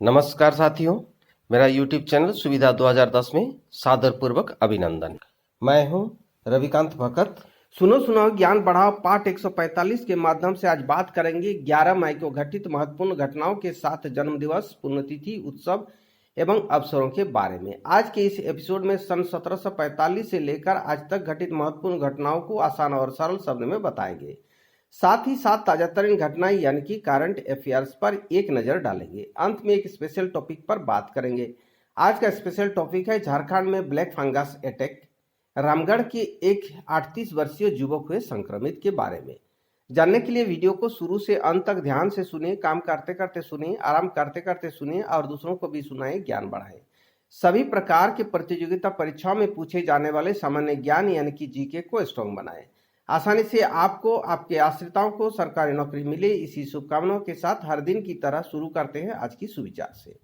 नमस्कार साथियों, मेरा YouTube चैनल सुविधा 2010 में सादरपूर्वक अभिनंदन। मैं हूं रविकांत भगत। सुनो सुनो ज्ञान बढ़ाओ पाठ 145 के माध्यम से आज बात करेंगे 11 मई को घटित महत्वपूर्ण घटनाओं के साथ जन्मदिवस, पुण्यतिथि, उत्सव एवं अवसरों के बारे में। आज के इस एपिसोड में सन 1745 से लेकर आज तक घटित महत्वपूर्ण घटनाओं को आसान और सरल शब्द में बताएंगे। साथ ही साथ ताजातरीन घटनाएं यानी कि करंट अफेयर्स पर एक नजर डालेंगे। अंत में एक स्पेशल टॉपिक पर बात करेंगे। आज का स्पेशल टॉपिक है झारखंड में ब्लैक फंगस अटैक, रामगढ़ के एक 38 वर्षीय युवक हुए संक्रमित के बारे में। जानने के लिए वीडियो को शुरू से अंत तक ध्यान से सुनिए, काम करते करते सुनिए, आराम करते करते सुनिए और दूसरों को भी सुनाए, ज्ञान बढ़ाएं। सभी प्रकार के प्रतियोगिता परीक्षाओं में पूछे जाने वाले सामान्य ज्ञान यानी कि जीके को स्ट्रॉन्ग बनाएं। आसानी से आपको, आपके आश्रिताओं को सरकारी नौकरी मिले, इसी शुभकामनाओं के साथ हर दिन की तरह शुरू करते हैं आज की सुविचार से।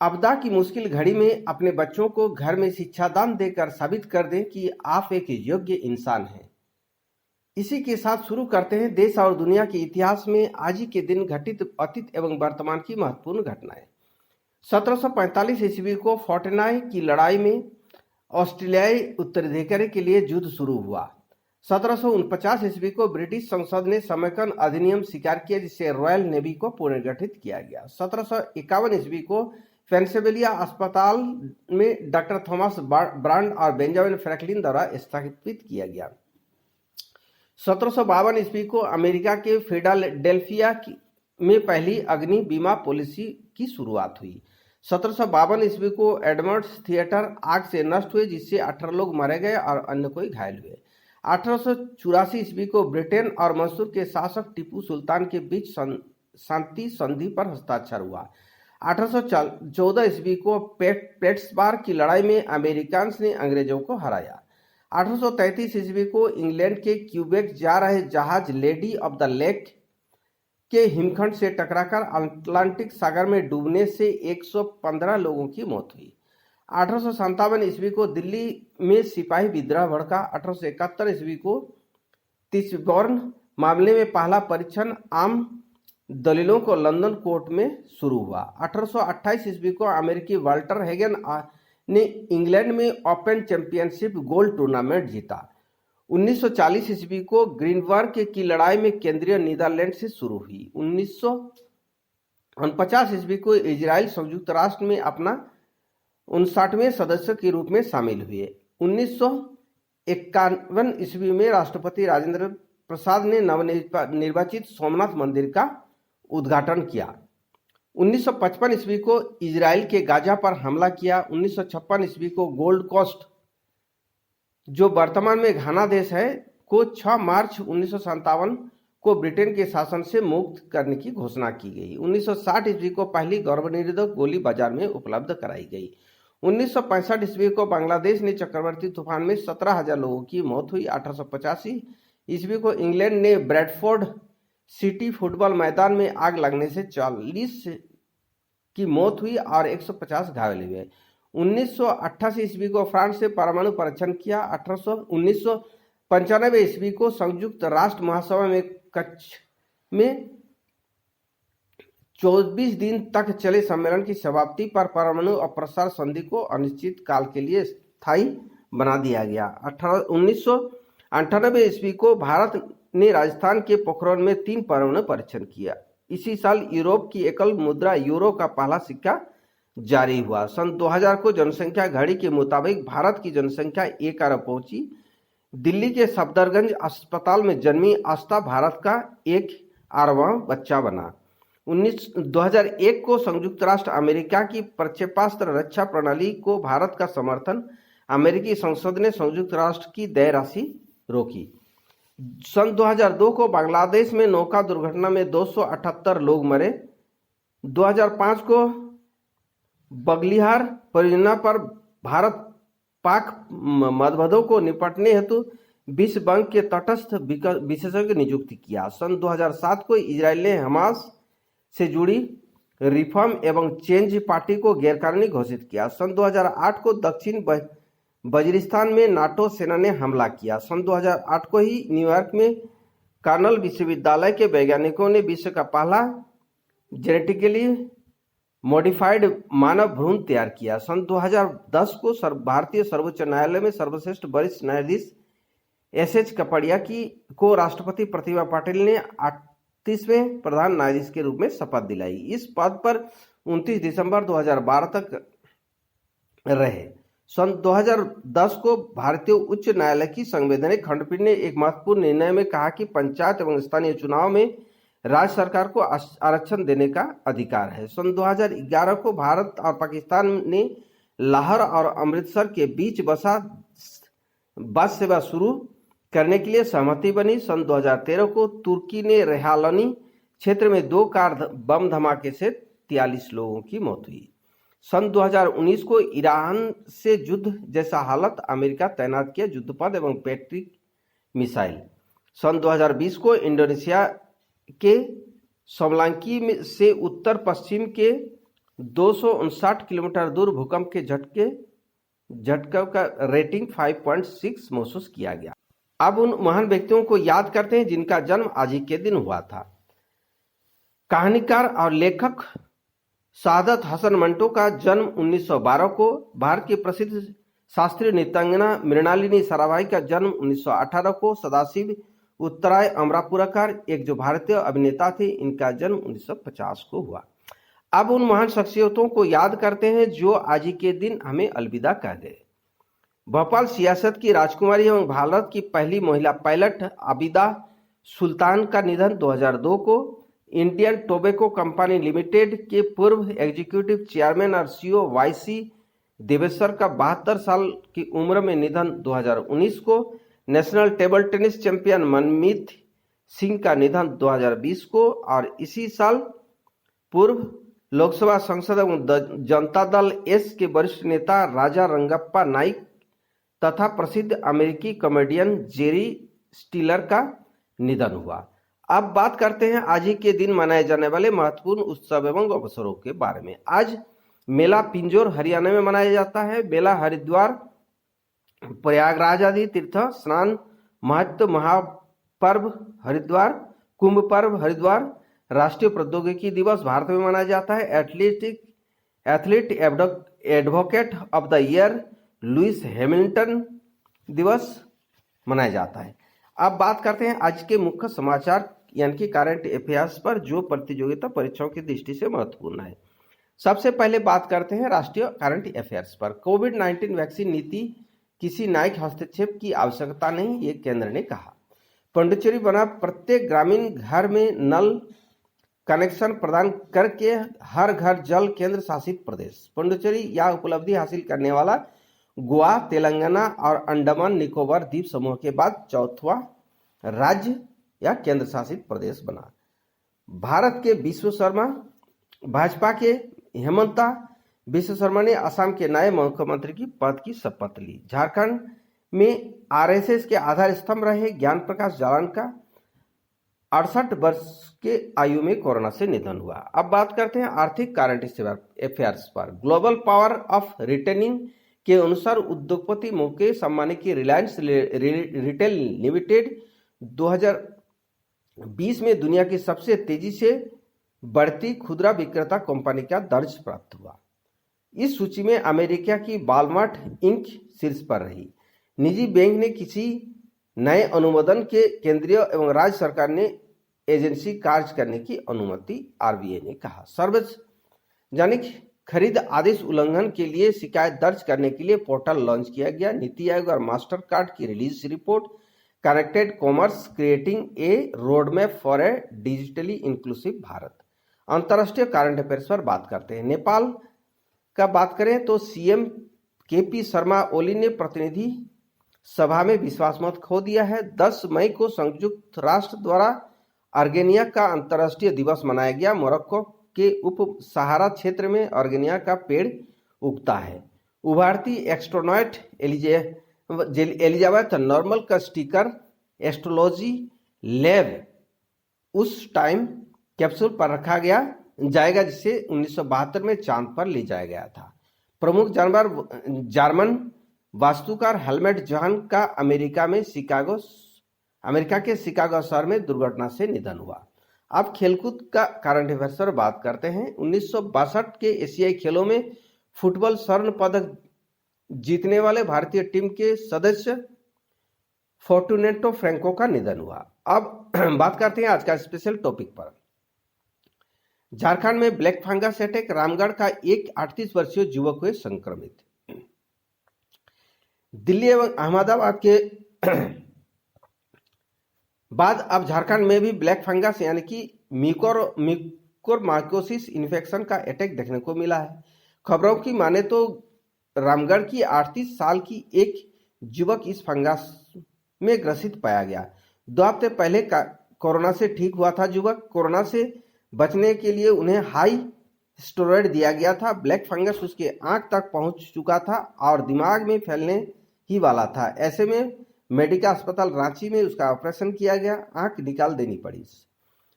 आपदा की मुश्किल घड़ी में अपने बच्चों को घर में शिक्षादान देकर साबित कर दें कि आप एक योग्य इंसान हैं। इसी के साथ शुरू करते हैं देश और दुनिया के इतिहास में आज ही के दिन घटित अतीत एवं वर्तमान की महत्वपूर्ण घटनाएं। 1745 ईस्वी को फोर्टेनाय की लड़ाई में ऑस्ट्रेलियाई उत्तराधिकारी के लिए युद्ध शुरू हुआ। 1749 ईस्वी को ब्रिटिश संसद ने समयकन अधिनियम स्वीकार किया, जिससे रॉयल नेवी को पुनर्गठित किया गया। 1751 ईस्वी को पेंसिल्वेनिया अस्पताल में डॉक्टर थॉमस ब्रांड और बेंजामिन फ्रैंकलिन द्वारा स्थापित किया गया। 1752 ईस्वी को अमेरिका के फिलाडेल्फिया में पहली अग्नि बीमा पॉलिसी की शुरुआत हुई। 1752 ईस्वी को एडमंड्स थिएटर आग से नष्ट हुए, जिससे 18 लोग मारे गए और अन्य कोई घायल हुए। 1884 ईस्वी को ब्रिटेन और मैसूर के शासक टीपू सुल्तान के बीच शांति संधि पर हस्ताक्षर हुआ। 1814 ईस्वी को पेट्सबर्ग की लड़ाई में अमेरिकन ने अंग्रेजों को हराया। 1833 ईस्वी को इंग्लैंड के क्यूबेक जा रहे जहाज लेडी ऑफ द लेक के हिमखंड से टकराकर अटलांटिक सागर में डूबने से 115 लोगों की मौत हुई। 1857 ईस्वी को दिल्ली में सिपाही विद्रोह भड़का। 1871 ईस्वी को तिसबॉर्न मामले में पहला परीक्षण आम दलीलों को लंदन कोर्ट में शुरू हुआ। 1828 ईस्वी को अमेरिकी वाल्टर हेगन ने इंग्लैंड में ओपन चैंपियनशिप गोल्ड टूर्नामेंट जीता। 1940 ईस्वी को ग्रीनबर्ग की लड़ाई में केंद्रीय नीदरलैंड से शुरू हुई। 1949 ईस्वी को इजराइल संयुक्त राष्ट्र में अपना 59वें सदस्य के रूप में शामिल हुए। 1951 ईस्वी में राष्ट्रपति राजेंद्र प्रसाद ने नवनिर्वाचित सोमनाथ मंदिर का उद्घाटन किया। 1955 ईस्वी को इजराइल के गाजा पर हमला किया। 1956 ईस्वी को गोल्ड कोस्ट, जो वर्तमान में घाना देश है, को 6 मार्च 1957 को ब्रिटेन के शासन से मुक्त करने की घोषणा की गई। 1960 ईस्वी को पहली गर्भनिरोधक गोली बाजार में उपलब्ध कराई गई। 1965 ईस्वी को बांग्लादेश ने चक्रवाती तूफान में 17,000 लोगों की मौत हुई। 1885 ईस्वी को इंग्लैंड ने ब्रैडफोर्ड सिटी फुटबॉल मैदान में आग लगने से 40 की मौत हुई और 150 घायल हुए। 1988 ईस्वी को फ्रांस से परमाणु परीक्षण किया। 1995 ईस्वी को संयुक्त राष्ट्र महासभा में कच्छ में 24 दिन तक चले सम्मेलन की समाप्ति पर परमाणु अप्रसार संधि को अनिश्चित काल के लिए स्थायी बना दिया गया। 1998 ईस्वी को भारत ने राजस्थान के पोखरण में 3 परमाणु परीक्षण किया। इसी साल यूरोप की एकल मुद्रा यूरो का पहला सिक्का जारी हुआ। सन 2000 को जनसंख्या घड़ी के मुताबिक भारत की जनसंख्या 1 अरब पहुंची। दिल्ली के सफदरगंज अस्पताल में जन्मी आस्था भारत का 1 अरबवां बच्चा बना। 2001 को संयुक्त राष्ट्र अमेरिका की प्रक्षेपास्त्र रक्षा प्रणाली को भारत का समर्थन, अमेरिकी संसद ने संयुक्त राष्ट्र की देय राशि रोकी। सन 2002 को बांग्लादेश में नौका दुर्घटना में 278 लोग मरे। 2005 को बगलिहार परियोजना पर भारत पाक मतभेदों को निपटने हेतु विश्व बैंक के तटस्थ विशेषज्ञ नियुक्त किया। सन 2007 को इजराइल ने हमास से जुड़ी रिफॉर्म एवं चेंज पार्टी को गैरकानूनी घोषित किया। सन 2008 को दक्षिण वजीरिस्तान में नाटो सेना ने हमला किया। सन 2008 को ही न्यूयॉर्क में कार्नेल विश्वविद्यालय के वैज्ञानिकों ने विश्व का पहला जेनेटिकली मॉडिफाइड मानव भ्रूण तैयार किया। सन 2010 को भारतीय सर्वोच्च न्यायालय में सर्वश्रेष्ठ वरिष्ठ न्यायाधीश एस.एच. कपड़िया को राष्ट्रपति प्रतिभा पाटिल ने 38वें प्रधान न्यायाधीश के रूप में शपथ दिलाई। इस पद पर 29 दिसंबर 2012 तक रहे। सन 2010 को भारतीय उच्च न्यायालय की संवैधानिक खंडपीठ ने एक महत्वपूर्ण निर्णय में कहा कि पंचायत एवं स्थानीय चुनाव में राज्य सरकार को आरक्षण देने का अधिकार है। सन 2011 को भारत और पाकिस्तान ने लाहौर और अमृतसर के बीच बस सेवा शुरू करने के लिए सहमति बनी। सन 2013 को तुर्की ने रेहालानी क्षेत्र में 2 कार बम धमाके से 43 लोगों की मौत हुई। सन 2019 को ईरान से युद्ध जैसा हालत, अमेरिका तैनात किया युद्धपोत एवं पैट्रिक मिसाइल। सन 2020 को इंडोनेशिया के सोमलांकी से उत्तर पश्चिम के 259 किलोमीटर दूर भूकंप के झटके का रेटिंग 5.6 महसूस किया गया। अब उन महान व्यक्तियों को याद करते हैं जिनका जन्म आज ही के दिन हुआ था। कहानीकार और लेखक सादत हसन मंटो का जन्म 1912 को, भारत की प्रसिद्ध शास्त्रीय नृत्यांगना मृणालिनी साराभाई का जन्म 1918 को, सदाशिव उत्तराय अमरापुरकर एक जो भारतीय अभिनेता थे, इनका जन्म 1950 को हुआ। अब उन महान शख्सियतों को याद करते हैं जो आज ही के दिन हमें अलविदा कह गए। भोपाल सियासत की राजकुमारी एवं भारत की पहली महिला पायलट आबिदा सुल्तान का निधन 2002 को, इंडियन टोबैको कंपनी लिमिटेड के पूर्व एग्जीक्यूटिव चेयरमैन और सीईओ वाईसी देवेश्वर का 72 साल की उम्र में निधन 2019 को, नेशनल टेबल टेनिस चैंपियन मनमीत सिंह का निधन 2020 को, और इसी साल पूर्व लोकसभा सांसद एवं जनता दल एस के वरिष्ठ नेता राजा रंगप्पा नाइक तथा प्रसिद्ध अमेरिकी कॉमेडियन जेरी स्टीलर का निधन हुआ। अब बात करते हैं आज ही के दिन मनाए जाने वाले महत्वपूर्ण उत्सव एवं अवसरों के बारे में। आज मेला पिंजौर हरियाणा में मनाया जाता है। मेला हरिद्वार प्रयागराज आदि तीर्थ स्नान महत्व महापर्व हरिद्वार, कुंभ पर्व हरिद्वार, राष्ट्रीय प्रौद्योगिकी दिवस भारत में मनाया जाता है। Athlete advocate of the year Lewis Hamilton दिवस मनाया जाता है। अब बात करते हैं आज के मुख्य समाचार यानी कि करंट अफेयर्स पर, जो प्रतियोगिता परीक्षाओं की दृष्टि से महत्वपूर्ण है। सबसे पहले बात करते हैं राष्ट्रीय करंट अफेयर्स पर। कोविड-19 वैक्सीन नीति किसी न्यायिक हस्तक्षेप की आवश्यकता नहीं, ये केंद्र ने कहा। पुडुचेरी बना प्रत्येक ग्रामीण घर में नल कनेक्शन प्रदान करके हर घर जल केंद्र शासित प्रदेश। पुडुचेरी यह उपलब्धि हासिल करने वाला गोवा, तेलंगाना और अंडमान निकोबार द्वीप समूह के बाद चौथा राज्य या केंद्र शासित प्रदेश बना। भारत के विश्व शर्मा, भाजपा के हेमंता विश्व शर्मा ने असम के नए मुख्यमंत्री की पद की शपथ ली। झारखंड में आरएसएस के आधार स्तंभ रहे ज्ञान प्रकाश जालन का 68 वर्ष के आयु में कोरोना से निधन हुआ। अब बात करते हैं आर्थिक करंट अफेयर्स पर। ग्लोबल पावर ऑफ रिटेनिंग के अनुसार उद्योगपति मुकेश अंबानी की रिलायंस रिटेल लिमिटेड 2020 में दुनिया की सबसे तेजी से बढ़ती खुदरा विक्रेता कंपनी का दर्ज प्राप्त हुआ। इस सूची में अमेरिका की वॉलमार्ट इंक शीर्ष पर रही। निजी बैंक ने किसी नए अनुमोदन के केंद्रीय एवं राज्य सरकार ने एजेंसी कार्य करने की अनुमति आरबीआई ने कहा। सार्वजनिक खरीद आदेश उल्लंघन के लिए शिकायत दर्ज करने के लिए पोर्टल लॉन्च किया गया। नीति आयोग और मास्टर कार्ड की release report. Connected commerce creating a roadmap for a digitally inclusive Bharat. अंतर्राष्ट्रीय करंट अफेयर्स पर बात करते हैं। नेपाल का बात करें तो सीएम केपी शर्मा ओली ने प्रतिनिधि सभा में विश्वास मत खो दिया है। 10 मई को संयुक्त राष्ट्र द्वारा अर्गेनिया का अंतर्राष्ट्रीय दिवस मनाया गया। मोरक्को के उप सहारा क्षेत्र में अर्गेनिया का पेड़ उगता है। उभरती एस्ट्रोनॉट एलिजाबेथ नॉर्मल का स्टिकर एस्ट्रोलॉजी लैब उस टाइम कैप्सूल पर रखा जाएगा जिसे 1972 में चांद पर ले जाया गया था। प्रमुख जानवर जर्मन वास्तुकार हेलमेट जॉन का अमेरिका के शिकागो शहर में दुर्घटना से निधन हुआ। अब खेलकूद का करंट अफेयर्स पर बात करते हैं। 1962 के एशियाई खेलों में फुटबॉल स्वर्ण पदक जीतने वाले भारतीय टीम के सदस्य फोर्टुनेटो फ्रैंको का निधन हुआ। अब बात करते हैं आज का स्पेशल टॉपिक पर। झारखंड में ब्लैक फंगस अटैक, रामगढ़ का एक 38 वर्षीय युवक हुए संक्रमित। दिल्ली एवं अहमदाबाद के बाद अब झारखंड में भी ब्लैक फंगस यानी कि म्यूकोरमाइकोसिस इन्फेक्शन का अटैक देखने को मिला है। खबरों की माने तो रामगढ़ की 38 साल की एक युवक इस फंगस में ग्रसित पाया गया। 2 हफ्ते पहले कोरोना से ठीक हुआ था युवक। कोरोना से बचने के लिए उन्हें हाई स्टेरॉइड दिया गया था। ब्लैक फंगस उसके आंख तक पहुंच चुका था और दिमाग में फैलने ही वाला था। ऐसे में मेडिकल अस्पताल रांची में उसका ऑपरेशन किया गया, आंख निकाल देनी पड़ी।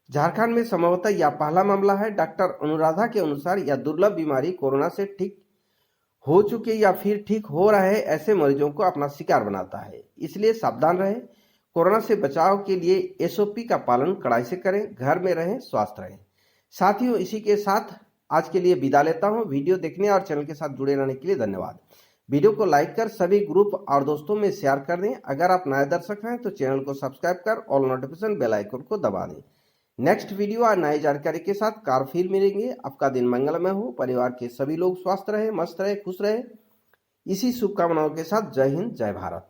झारखंड में संभवतः यह पहला मामला है। डॉक्टर अनुराधा के अनुसार यह दुर्लभ बीमारी कोरोना से ठीक हो चुके या फिर ठीक हो रहे ऐसे मरीजों को अपना शिकार बनाता है, इसलिए सावधान रहे। कोरोना से बचाव के लिए एसओपी का पालन कड़ाई से करें, घर में रहें, स्वस्थ रहें। साथियों, इसी के साथ आज के लिए विदा लेता हूं। वीडियो देखने और चैनल के साथ जुड़े रहने के लिए धन्यवाद। वीडियो को लाइक कर सभी ग्रुप और दोस्तों में शेयर कर दें। अगर आप नए दर्शक हैं तो चैनल को सब्सक्राइब कर ऑल नोटिफिकेशन बेल आइकन को दबा दें। नेक्स्ट वीडियो और नई जानकारी के साथ कार फिर मिलेंगे। आपका दिन मंगलमय हो, परिवार के सभी लोग स्वस्थ रहे, मस्त रहे, खुश रहे। इसी शुभकामनाओं के साथ जय हिंद, जय भारत।